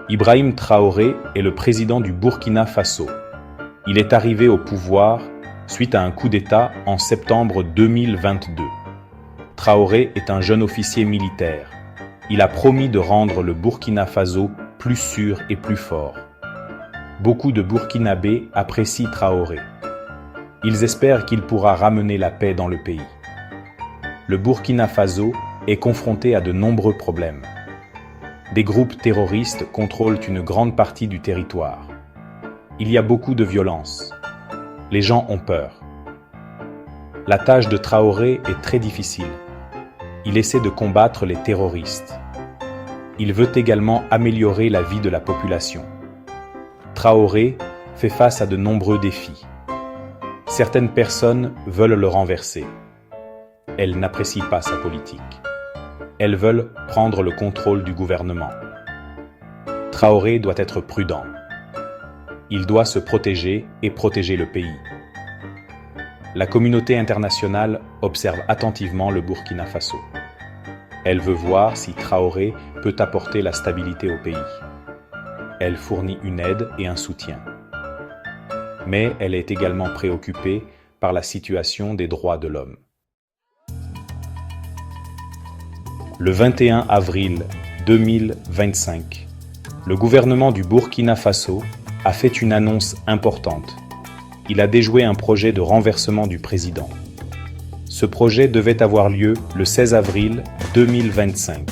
Ibrahim Traoré est le président du Burkina Faso. Il est arrivé au pouvoir suite à un coup d'État en septembre 2022. Traoré est un jeune officier militaire. Il a promis de rendre le Burkina Faso plus sûr et plus fort. Beaucoup de Burkinabés apprécient Traoré. Ils espèrent qu'il pourra ramener la paix dans le pays. Le Burkina Faso est confronté à de nombreux problèmes. Des groupes terroristes contrôlent une grande partie du territoire. Il y a beaucoup de violence. Les gens ont peur. La tâche de Traoré est très difficile. Il essaie de combattre les terroristes. Il veut également améliorer la vie de la population. Traoré fait face à de nombreux défis. Certaines personnes veulent le renverser. Elles n'apprécient pas sa politique. Elles veulent prendre le contrôle du gouvernement. Traoré doit être prudent. Il doit se protéger et protéger le pays. La communauté internationale observe attentivement le Burkina Faso. Elle veut voir si Traoré peut apporter la stabilité au pays. Elle fournit une aide et un soutien. Mais elle est également préoccupée par la situation des droits de l'homme. Le 21 avril 2025, le gouvernement du Burkina Faso a fait une annonce importante. Il a déjoué un projet de renversement du président. Ce projet devait avoir lieu le 16 avril 2025.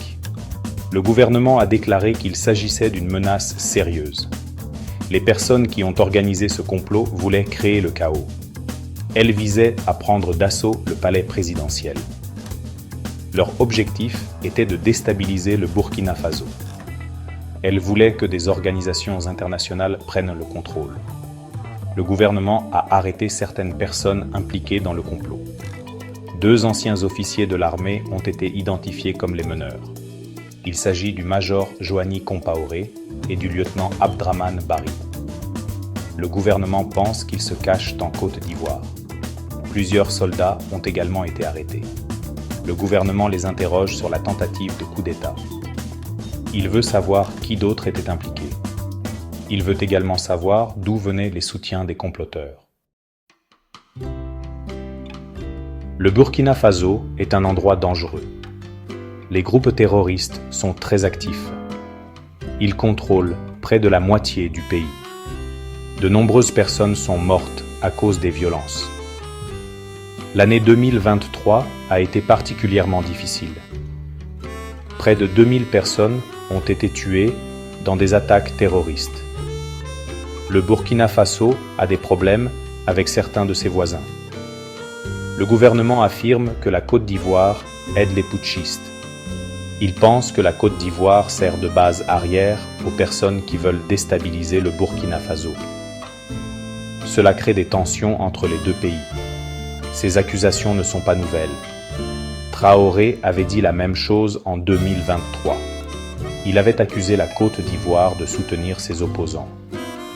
Le gouvernement a déclaré qu'il s'agissait d'une menace sérieuse. Les personnes qui ont organisé ce complot voulaient créer le chaos. Elles visaient à prendre d'assaut le palais présidentiel. Leur objectif était de déstabiliser le Burkina Faso. Elles voulaient que des organisations internationales prennent le contrôle. Le gouvernement a arrêté certaines personnes impliquées dans le complot. 2 anciens officiers de l'armée ont été identifiés comme les meneurs. Il s'agit du major Joanny Compaoré et du lieutenant Abdraman Bari. Le gouvernement pense qu'ils se cachent en Côte d'Ivoire. Plusieurs soldats ont également été arrêtés. Le gouvernement les interroge sur la tentative de coup d'État. Il veut savoir qui d'autre était impliqué. Il veut également savoir d'où venaient les soutiens des comploteurs. Le Burkina Faso est un endroit dangereux. Les groupes terroristes sont très actifs. Ils contrôlent près de la moitié du pays. De nombreuses personnes sont mortes à cause des violences. L'année 2023 a été particulièrement difficile. Près de 2000 personnes ont été tuées dans des attaques terroristes. Le Burkina Faso a des problèmes avec certains de ses voisins. Le gouvernement affirme que la Côte d'Ivoire aide les putschistes. Il pense que la Côte d'Ivoire sert de base arrière aux personnes qui veulent déstabiliser le Burkina Faso. Cela crée des tensions entre les 2 pays. Ces accusations ne sont pas nouvelles. Traoré avait dit la même chose en 2023. Il avait accusé la Côte d'Ivoire de soutenir ses opposants.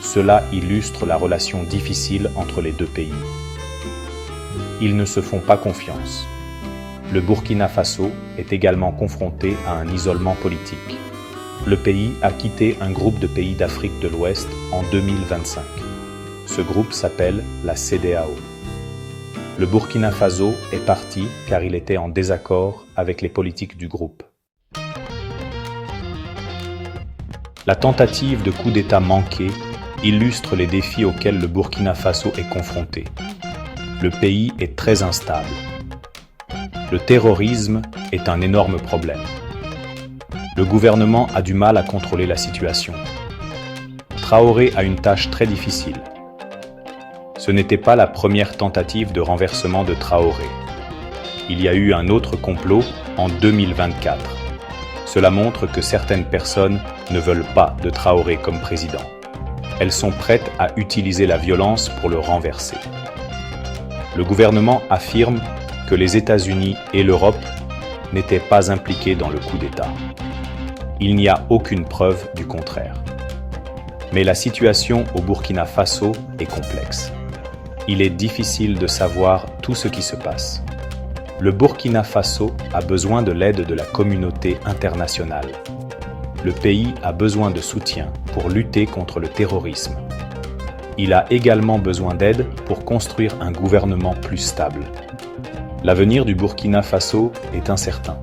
Cela illustre la relation difficile entre les 2 pays. Ils ne se font pas confiance. Le Burkina Faso est également confronté à un isolement politique. Le pays a quitté un groupe de pays d'Afrique de l'Ouest en 2025. Ce groupe s'appelle la CEDEAO. Le Burkina Faso est parti car il était en désaccord avec les politiques du groupe. La tentative de coup d'État manqué illustre les défis auxquels le Burkina Faso est confronté. Le pays est très instable. Le terrorisme est un énorme problème. Le gouvernement a du mal à contrôler la situation. Traoré a une tâche très difficile. Ce n'était pas la première tentative de renversement de Traoré. Il y a eu un autre complot en 2024. Cela montre que certaines personnes ne veulent pas de Traoré comme président. Elles sont prêtes à utiliser la violence pour le renverser. Le gouvernement affirme que les États-Unis et l'Europe n'étaient pas impliqués dans le coup d'État. Il n'y a aucune preuve du contraire. Mais la situation au Burkina Faso est complexe. Il est difficile de savoir tout ce qui se passe. Le Burkina Faso a besoin de l'aide de la communauté internationale. le pays a besoin de soutien pour lutter contre le terrorisme. Il a également besoin d'aide pour construire un gouvernement plus stable. L'avenir du Burkina Faso est incertain.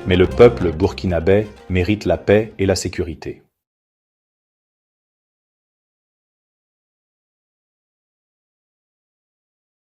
Mais le peuple burkinabé mérite la paix et la sécurité.